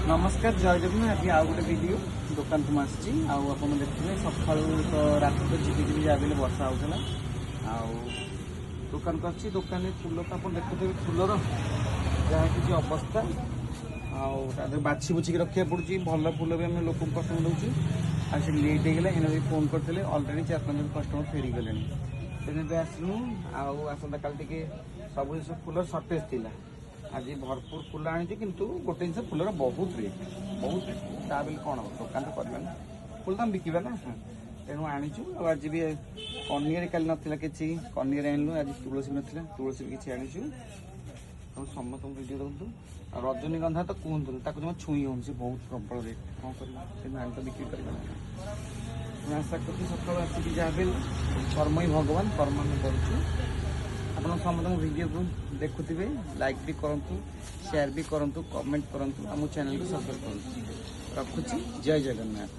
नमस्कार जय जगन्नाथ। आज आउ गोटे वीडियो दुकान को आसी आप देखिए सका तो रात तो झिपी जाए वर्षा होता दुकान को अच्छी दुकान फूल तो आप देखुए फूलर जहाँ किसी अवस्था आगे बाछी बुछिक रखा पड़ी भल फूल भी आम लोक पसंद दूसरी आज से लेट होगा एने भी फोन करते अलरेडी 4-5 जन कस्टमर फेरी गले तेनाली आसलु आसंता काल टे सब जिन फूल सर्टेज थी आज भरपूर फूल आनी किंतु गोटे जिन फूलर बहुत रेट ता बेले कौन हम दुकान तो करवा फूल तो बिकवा ना तेणु आनीचु आज भी कनियर काली नाला कि कनियर आणलु आज तुलसी नाला तुलसी भी किसी आनीचु समस्त वीडियो देखु और रजनीगंधा तो कहतु जमा छुई हो बहुत प्रबल रेट कौन कर तो बिक्री कर आशा करूँ सकाल आसिक जहाँ भी कर्म ही भगवान कर्म हम करुँ आप समस्त वीडियो को देखुवे लाइक भी करूँ शेयर भी करूँ कमेंट करूँ आम चैनल को सब्सक्राइब करूँ रखुची जय जगन्नाथ।